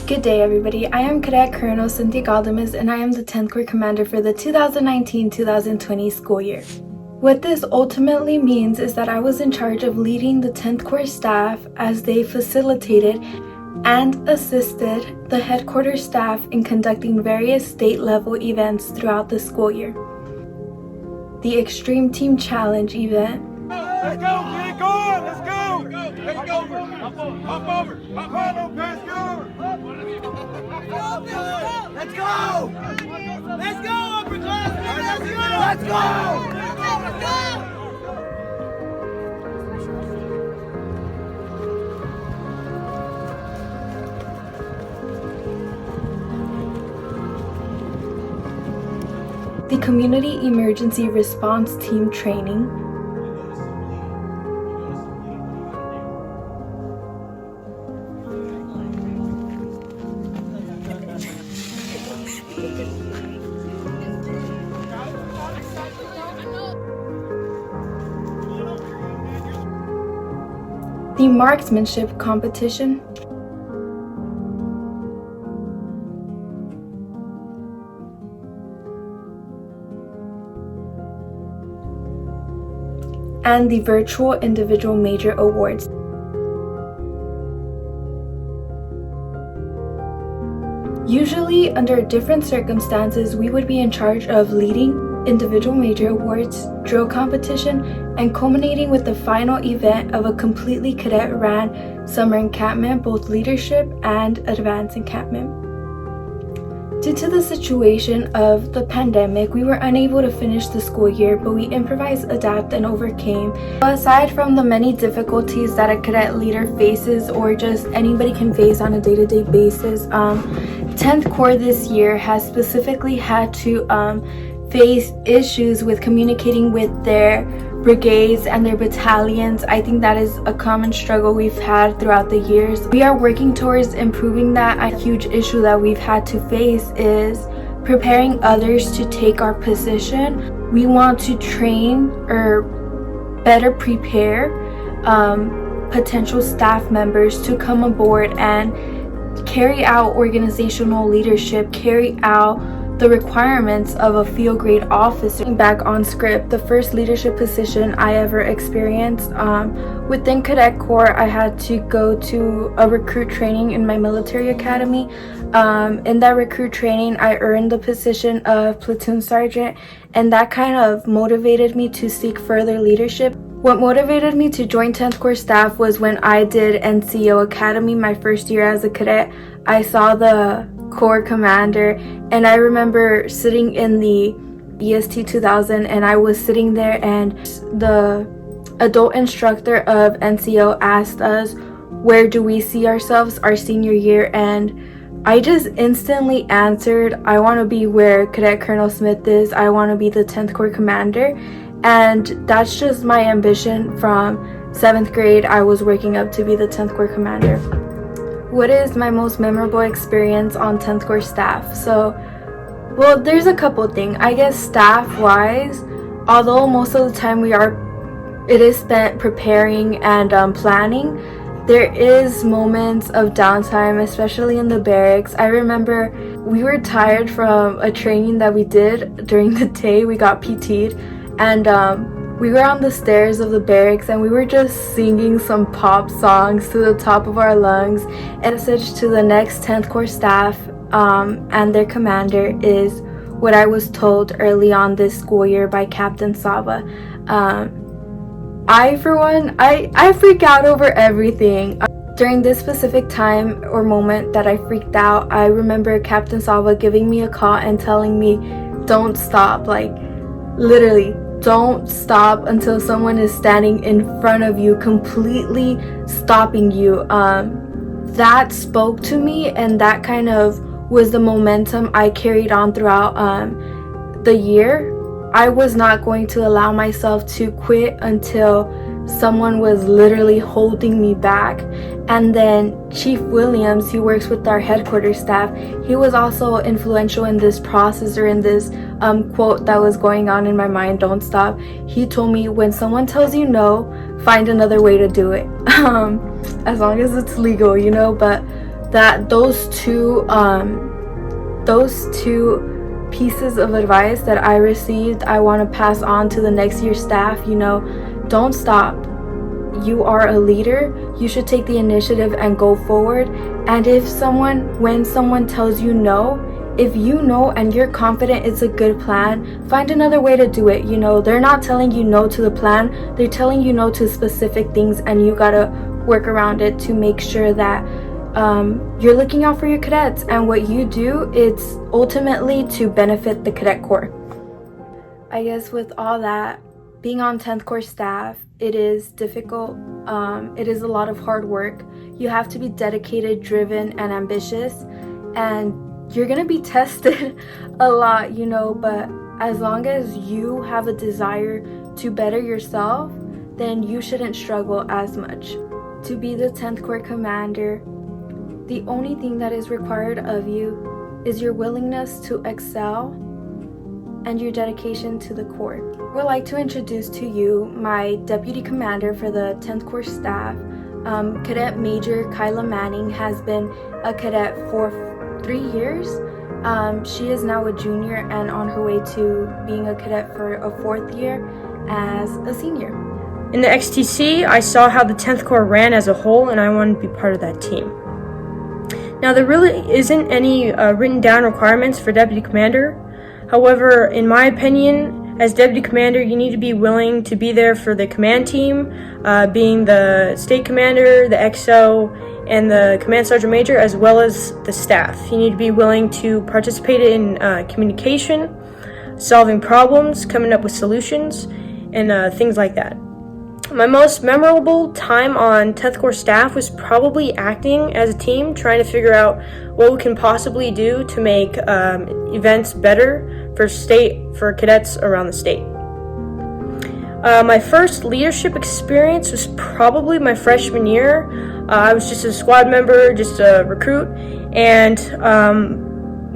Good day everybody, I am Cadet Colonel Cynthia Galdames and I am the 10th Corps Commander for the 2019-2020 school year. What this ultimately means is that I was in charge of leading the 10th Corps staff as they facilitated and assisted the headquarters staff in conducting various state-level events throughout the school year. The Extreme Team Challenge event. Let's go, get it going, let's go! Let's go! Hop over! Hop on, pass go! Let's go! Let's go, upperclassmen! Let's go! Let's go! The Community Emergency Response Team Training. The Marksmanship Competition. And the Virtual Individual Major Awards. Usually, under different circumstances, we would be in charge of leading individual major awards, drill competition, and culminating with the final event of a completely cadet-ran summer encampment, both leadership and advanced encampment. Due to the situation of the pandemic, we were unable to finish the school year, but we improvised, adapted, and overcame. Aside from the many difficulties that a cadet leader faces or just anybody can face on a day-to-day basis, 10th Corps this year has specifically had to face issues with communicating with their brigades and their battalions. I think that is a common struggle we've had throughout the years. We are working towards improving that. A huge issue that we've had to face is preparing others to take our position. We want to train or better prepare potential staff members to come aboard and carry out organizational leadership, carry out the requirements of a field grade officer. Back on script, the first leadership position I ever experienced within Cadet Corps, I had to go to a recruit training in my military academy. In that recruit training, I earned the position of platoon sergeant, and that kind of motivated me to seek further leadership. What motivated me to join 10th Corps staff was when I did NCO Academy my first year as a cadet. I saw the Corps commander, and I remember sitting in the EST 2000, and I was sitting there and the adult instructor of NCO asked us, where do we see ourselves our senior year? And I just instantly answered, I want to be where Cadet Colonel Smith is. I want to be the 10th Corps commander. And that's just my ambition. From 7th grade, I was working up to be the 10th Corps commander. What is my most memorable experience on 10th Corps staff? So, well, there's a couple things. I guess staff-wise, although most of the time it is spent preparing and planning, there is moments of downtime, especially in the barracks. I remember we were tired from a training that we did during the day. We got PT'd, and we were on the stairs of the barracks and we were just singing some pop songs to the top of our lungs. And message to the next 10th Corps staff and their commander is what I was told early on this school year by Captain Saba. I, for one, I freak out over everything. During this specific time or moment that I freaked out, I remember Captain Saba giving me a call and telling me, don't stop, like literally, don't stop until someone is standing in front of you, completely stopping you. That spoke to me, and that kind of was the momentum I carried on throughout the year. I was not going to allow myself to quit until someone was literally holding me back. And then Chief Williams, who works with our headquarters staff, he was also influential in this process, or in this quote that was going on in my mind, don't stop. He told me, when someone tells you no, find another way to do it. As long as it's legal, you know. But that those two pieces of advice that I received, I want to pass on to the next year's staff. Don't stop. You are a leader. You should take the initiative and go forward. And when someone tells you no, if you know and you're confident it's a good plan, find another way to do it. They're not telling you no to the plan, they're telling you no to specific things, and you gotta work around it to make sure that you're looking out for your cadets, and what you do, it's ultimately to benefit the Cadet Corps. I guess with all that, being on 10th Corps staff, it is difficult. It is a lot of hard work. You have to be dedicated, driven, and ambitious, and you're gonna be tested a lot, but as long as you have a desire to better yourself, then you shouldn't struggle as much. To be the 10th Corps commander, the only thing that is required of you is your willingness to excel and your dedication to the Corps. I would like to introduce to you my deputy commander for the 10th Corps staff. Cadet Major Kyla Manning has been a cadet for 3 years. She is now a junior and on her way to being a cadet for a 4th year as a senior. In the XTC, I saw how the 10th Corps ran as a whole, and I wanted to be part of that team. Now, there really isn't any written down requirements for deputy commander. However, in my opinion, as deputy commander, you need to be willing to be there for the command team, being the state commander, the XO, and the command sergeant major, as well as the staff. You need to be willing to participate in communication, solving problems, coming up with solutions, and things like that. My most memorable time on 10th Corps staff was probably acting as a team, trying to figure out what we can possibly do to make events better for cadets around the state. My first leadership experience was probably my freshman year. I was just a squad member, just a recruit, and from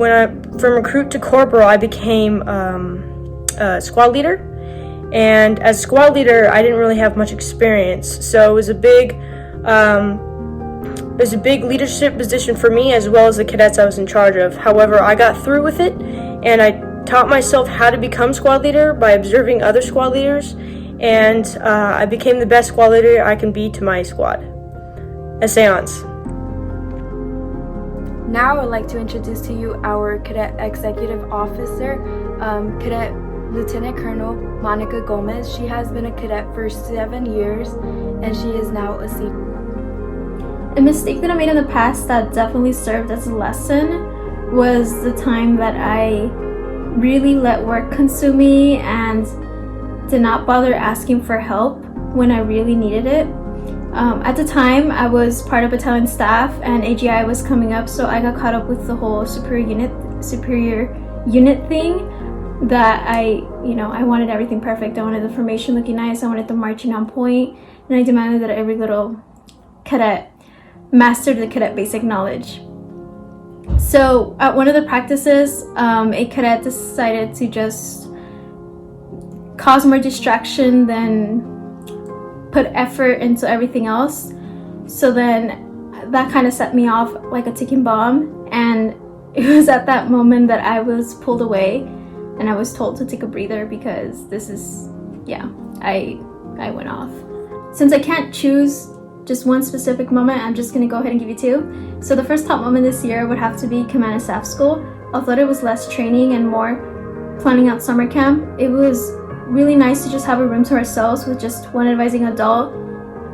recruit to corporal, I became a squad leader. And as squad leader, I didn't really have much experience, so it was a big leadership position for me, as well as the cadets I was in charge of. However, I got through with it, and I taught myself how to become squad leader by observing other squad leaders, and I became the best squad leader I can be to my squad. Essayons. Now I would like to introduce to you our Cadet Executive Officer, Cadet Lieutenant Colonel Monica Gomez. She has been a cadet for 7 years, and she is now a senior. A mistake that I made in the past that definitely served as a lesson was the time that I really let work consume me and did not bother asking for help when I really needed it. At the time, I was part of battalion staff and AGI was coming up, so I got caught up with the whole superior unit thing, that I wanted everything perfect. I wanted the formation looking nice, I wanted the marching on point, and I demanded that every little cadet mastered the cadet basic knowledge. So at one of the practices, a cadet decided to just cause more distraction than put effort into everything else. So then that kind of set me off like a ticking bomb, and it was at that moment that I was pulled away and I was told to take a breather because I went off. Since I can't choose just one specific moment, I'm just gonna go ahead and give you two. So the first top moment this year would have to be Command and Staff School. Although it was less training and more planning out summer camp, it was really nice to just have a room to ourselves with just one advising adult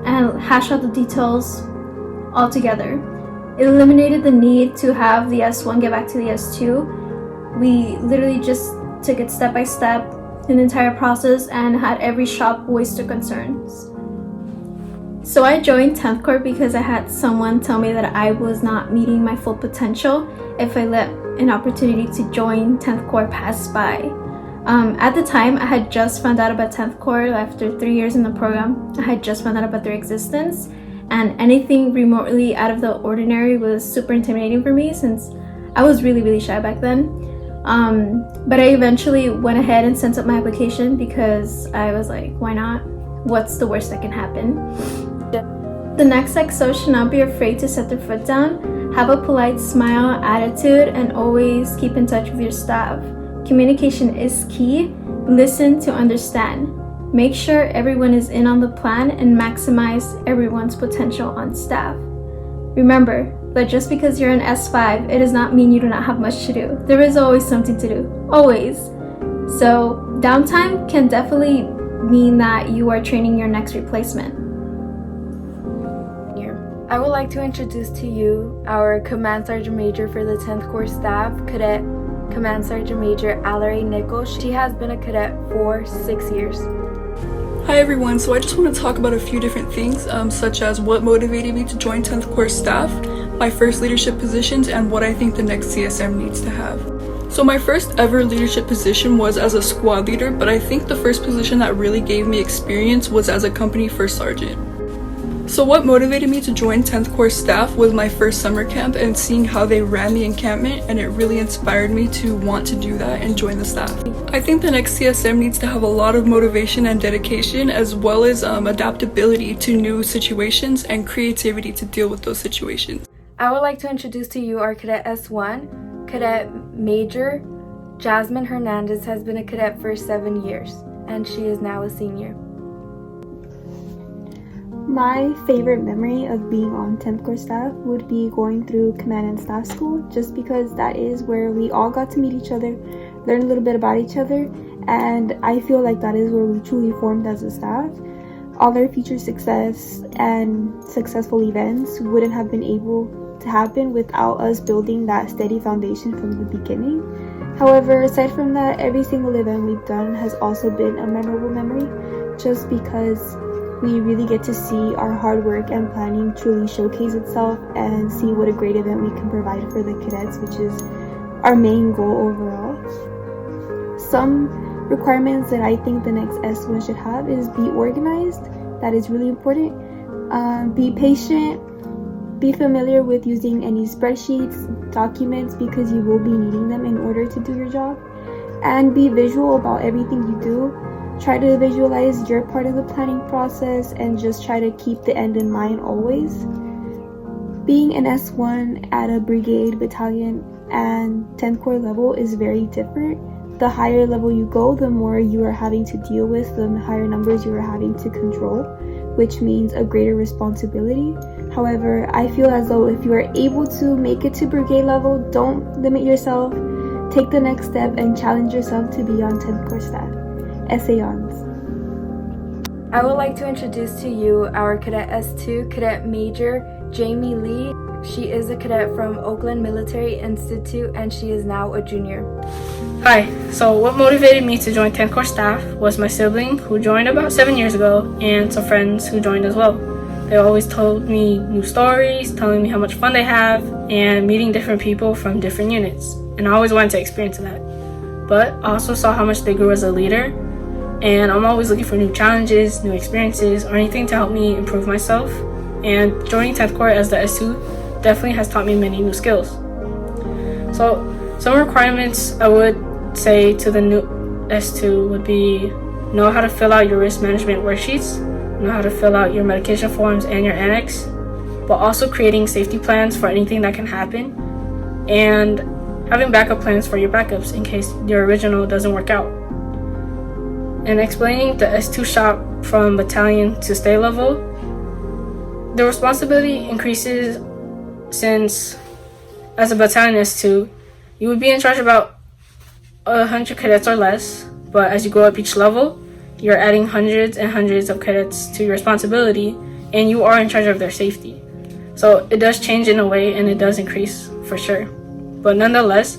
and hash out the details all together. It eliminated the need to have the S1 get back to the S2. We literally just took it step by step in the entire process and had every shop voice their concerns. So I joined 10th Corps because I had someone tell me that I was not meeting my full potential if I let an opportunity to join 10th Corps pass by. At the time, I had just found out about 10th Corps after 3 years in the program. I had just found out about their existence, and anything remotely out of the ordinary was super intimidating for me since I was really, really shy back then. But I eventually went ahead and sent up my application because I was like, why not? What's the worst that can happen? The next XO should not be afraid to set their foot down. Have a polite smile, attitude, and always keep in touch with your staff. Communication is key. Listen to understand. Make sure everyone is in on the plan and maximize everyone's potential on staff. Remember that just because you're an S5, it does not mean you do not have much to do. There is always something to do, always. So downtime can definitely mean that you are training your next replacement. I would like to introduce to you our Command Sergeant Major for the 10th Corps staff, Cadet Command Sergeant Major Allery Nichols. She has been a cadet for 6 years. Hi everyone, so I just want to talk about a few different things, such as what motivated me to join 10th Corps staff, my first leadership positions, and what I think the next CSM needs to have. So my first ever leadership position was as a squad leader, but I think the first position that really gave me experience was as a company first sergeant. So what motivated me to join 10th Corps staff was my first summer camp and seeing how they ran the encampment, and it really inspired me to want to do that and join the staff. I think the next CSM needs to have a lot of motivation and dedication, as well as adaptability to new situations and creativity to deal with those situations. I would like to introduce to you our Cadet S1, Cadet Major Jasmine Hernandez has been a cadet for 7 years, and she is now a senior. My favorite memory of being on 10th Corps staff would be going through Command and Staff School, just because that is where we all got to meet each other, learn a little bit about each other, and I feel like that is where we truly formed as a staff. All our future success and successful events wouldn't have been able to happen without us building that steady foundation from the beginning. However, aside from that, every single event we've done has also been a memorable memory, just because we really get to see our hard work and planning truly showcase itself and see what a great event we can provide for the cadets, which is our main goal overall. Some requirements that I think the next S1 should have is be organized. That is really important. Be patient. Be familiar with using any spreadsheets, documents, because you will be needing them in order to do your job. And be visual about everything you do. Try to visualize your part of the planning process and just try to keep the end in mind always. Being an S1 at a brigade, battalion, and 10th Corps level is very different. The higher level you go, the more you are having to deal with, the higher numbers you are having to control, which means a greater responsibility. However, I feel as though if you are able to make it to brigade level, don't limit yourself. Take the next step and challenge yourself to be on 10th Corps staff. Essayons. I would like to introduce to you our Cadet S2, Cadet Major Jamie Lee. She is a cadet from Oakland Military Institute and she is now a junior. Hi, so what motivated me to join 10th Corps staff was my sibling who joined about 7 years ago and some friends who joined as well. They always told me new stories, telling me how much fun they have, and meeting different people from different units. And I always wanted to experience that. But I also saw how much they grew as a leader, and I'm always looking for new challenges, new experiences, or anything to help me improve myself. And joining 10th Corps as the S2 definitely has taught me many new skills. So some requirements I would say to the new S2 would be know how to fill out your risk management worksheets, know how to fill out your medication forms and your annex, but also creating safety plans for anything that can happen, and having backup plans for your backups in case your original doesn't work out. And explaining the S2 shop from battalion to stay level, the responsibility increases since as a battalion S2, you would be in charge of about 100 cadets or less, but as you go up each level, you're adding hundreds and hundreds of cadets to your responsibility, and you are in charge of their safety. So it does change in a way, and it does increase for sure. But nonetheless,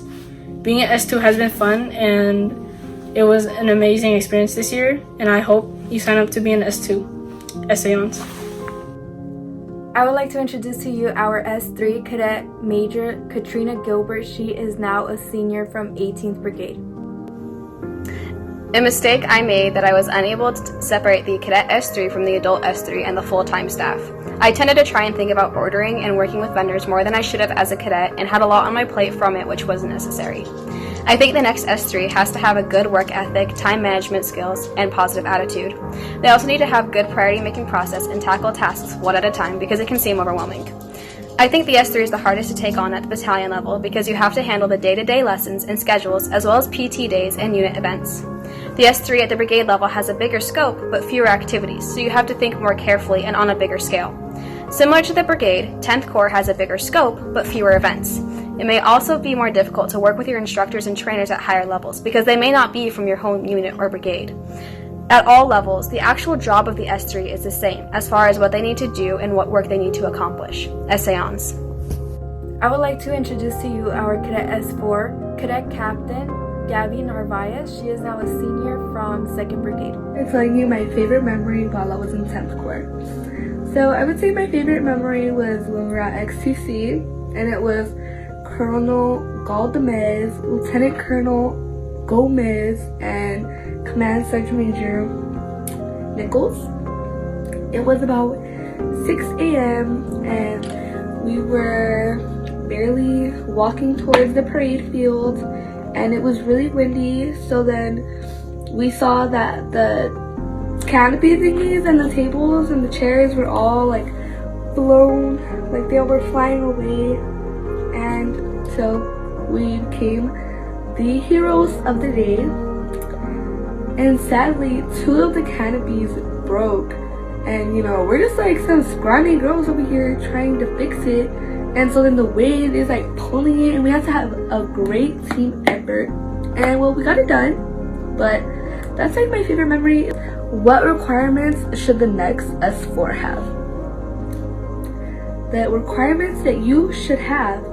being an S2 has been fun, and it was an amazing experience this year, and I hope you sign up to be an S2. Essayons. I would like to introduce to you our S3 Cadet Major Katrina Gilbert. She is now a senior from 18th Brigade. A mistake I made that I was unable to separate the Cadet S3 from the adult S3 and the full-time staff. I tended to try and think about ordering and working with vendors more than I should have as a cadet and had a lot on my plate from it which wasn't necessary. I think the next S3 has to have a good work ethic, time management skills, and positive attitude. They also need to have good priority making process and tackle tasks one at a time because it can seem overwhelming. I think the S3 is the hardest to take on at the battalion level because you have to handle the day-to-day lessons and schedules as well as PT days and unit events. The S3 at the brigade level has a bigger scope but fewer activities, so you have to think more carefully and on a bigger scale. Similar to the brigade, 10th Corps has a bigger scope but fewer events. It may also be more difficult to work with your instructors and trainers at higher levels because they may not be from your home unit or brigade. At all levels, the actual job of the S3 is the same as far as what they need to do and what work they need to accomplish. Essayons. I would like to introduce to you our Cadet S4, Cadet Captain Gabby Narvaez. She is now a senior from 2nd Brigade. I'm telling you my favorite memory while I was in 10th Corps. So I would say my favorite memory was when we were at XTC, and it was Colonel Galdamez, Lieutenant Colonel Gomez, and Command Sergeant Major Nichols. It was about 6 a.m. and we were barely walking towards the parade field, and it was really windy. So then we saw that the canopy thingies and the tables and the chairs were all like blown, like they all were flying away, and so we became the heroes of the day. And sadly, 2 of the canopies broke, and we're just like some scrawny girls over here trying to fix it, and so then the wind is like pulling it, and we have to have a great team effort, and well, we got it done. But that's like my favorite memory. What requirements should the next S4 have? The requirements that you should have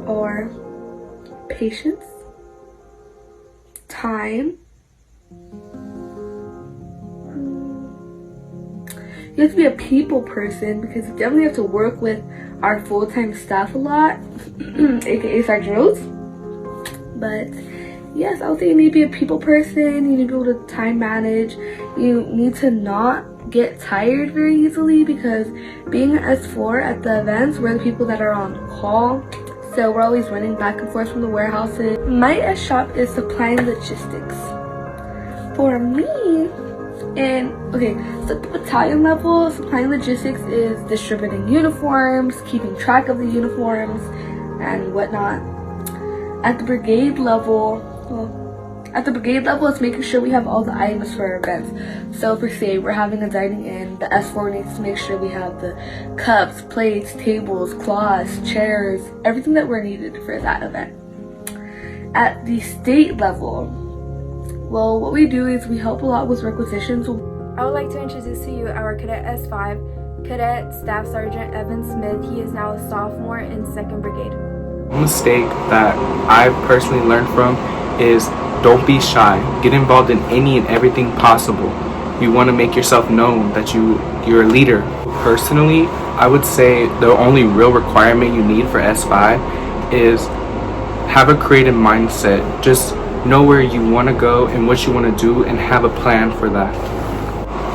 are patience, time, you have to be a people person because you definitely have to work with our full-time staff a lot, aka Sergeant Rose. But yes, I would say you need to be a people person, you need to be able to time manage, you need to not get tired very easily because being an S4 at the events, we're the people that are on call, so we're always running back and forth from the warehouses. My S shop is supply and logistics. For me, and okay, so at the battalion level, supply and logistics is distributing uniforms, keeping track of the uniforms, and whatnot. At the brigade level, it's making sure we have all the items for our events. So for say we're having a dining in, the S4 needs to make sure we have the cups, plates, tables, cloths, chairs, everything that we're needed for that event. At the state level, well, what we do is we help a lot with requisitions. I would like to introduce to you our Cadet S5, Cadet Staff Sergeant Edwin Smith. He is now a sophomore in 2nd Brigade. One mistake that I personally learned from is don't be shy. Get involved in any and everything possible. You want to make yourself known that you're a leader. Personally, I would say the only real requirement you need for S5 is have a creative mindset. Just know where you want to go and what you want to do and have a plan for that.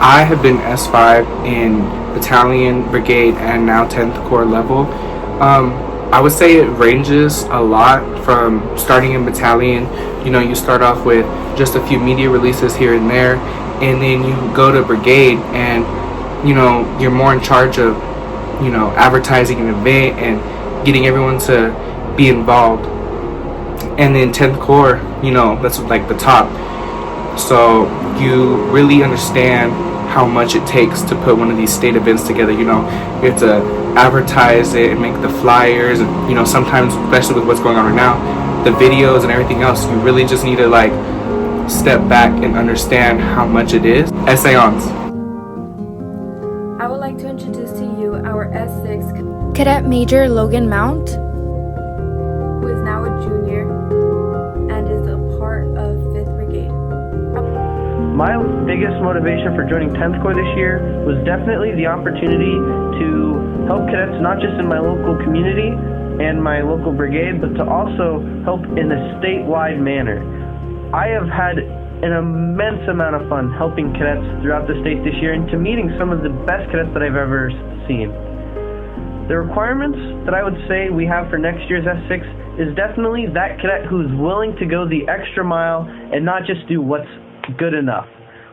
I have been S5 in battalion, brigade, and now 10th Corps level. I would say it ranges a lot from starting in battalion. You start off with just a few media releases here and there, and then you go to brigade and you're more in charge of advertising an event and getting everyone to be involved. And then 10th Corps, that's like the top. So you really understand how much it takes to put one of these state events together. You have to advertise it and make the flyers, and sometimes, especially with what's going on right now, the videos and everything else, you really just need to like step back and understand how much it is. Essayons. I would like to introduce to you our S6, Cadet Major Logan Mount, who is now a junior and is a part of 5th Brigade. My biggest motivation for joining 10th Corps this year was definitely the opportunity to help cadets not just in my local community and my local brigade, but to also help in a statewide manner. I have had an immense amount of fun helping cadets throughout the state this year and to meeting some of the best cadets that I've ever seen. The requirements that I would say we have for next year's S6 is definitely that cadet who's willing to go the extra mile and not just do what's good enough.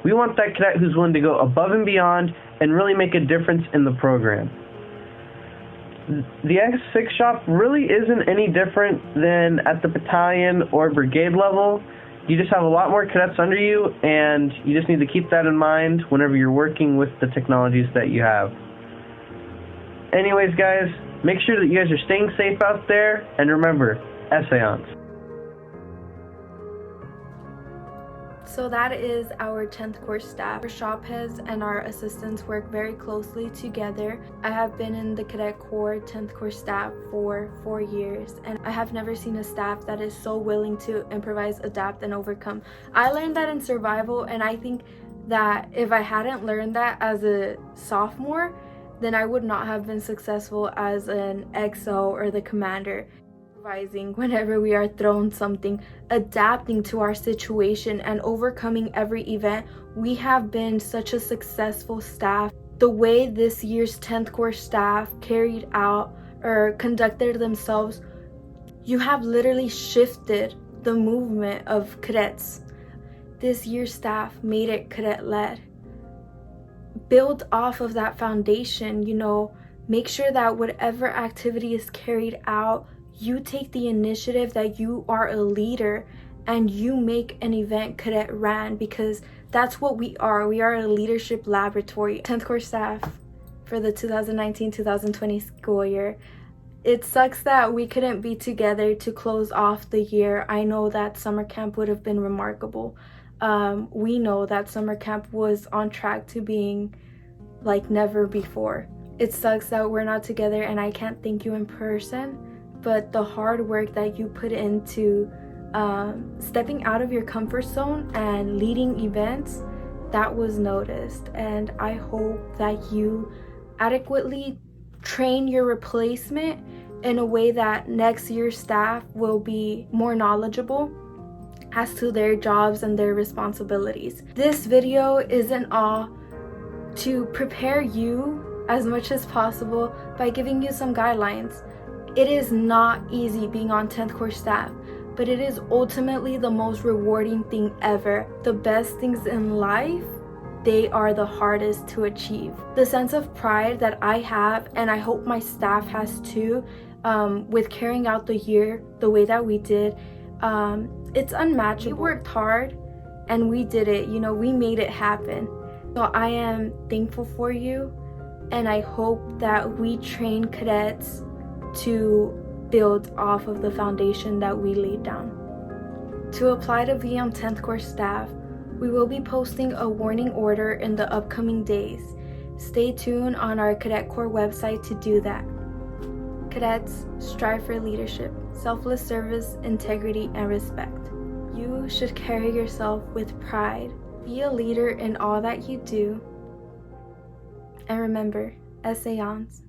We want that cadet who's willing to go above and beyond and really make a difference in the program. the S6 shop really isn't any different than at the battalion or brigade level. You just have a lot more cadets under you, and you just need to keep that in mind whenever you're working with the technologies that you have. Anyways, guys, make sure that you guys are staying safe out there, and remember, essayons. So that is our 10th Corps staff. Our shop heads and our assistants work very closely together. I have been in the Cadet Corps 10th Corps staff for 4 years, and I have never seen a staff that is so willing to improvise, adapt, and overcome. I learned that in survival, and I think that if I hadn't learned that as a sophomore, then I would not have been successful as an XO or the commander. Improvising whenever we are thrown something, adapting to our situation, and overcoming every event. We have been such a successful staff. The way this year's 10th Corps staff carried out or conducted themselves, you have literally shifted the movement of cadets. This year's staff made it cadet-led. Build off of that foundation, make sure that whatever activity is carried out, you take the initiative, that you are a leader, and you make an event cadet ran, because that's what we are. We are a leadership laboratory. 10th Corps staff for the 2019-2020 school year. It sucks that we couldn't be together to close off the year. I know that summer camp would have been remarkable. We know that summer camp was on track to being like never before. It sucks that we're not together, and I can't thank you in person. But the hard work that you put into stepping out of your comfort zone and leading events, that was noticed. And I hope that you adequately train your replacement in a way that next year's staff will be more knowledgeable as to their jobs and their responsibilities. This video isn't all to prepare you as much as possible by giving you some guidelines. It is not easy being on 10th Corps staff, but it is ultimately the most rewarding thing ever. The best things in life, they are the hardest to achieve. The sense of pride that I have, and I hope my staff has too, with carrying out the year the way that we did, it's unmatchable. We worked hard and we did it, we made it happen. So I am thankful for you, and I hope that we train cadets to build off of the foundation that we laid down. To apply to be on 10th Corps staff, we will be posting a warning order in the upcoming days. Stay tuned on our Cadet Corps website to do that. Cadets, strive for leadership, selfless service, integrity, and respect. You should carry yourself with pride. Be a leader in all that you do. And remember, essayons.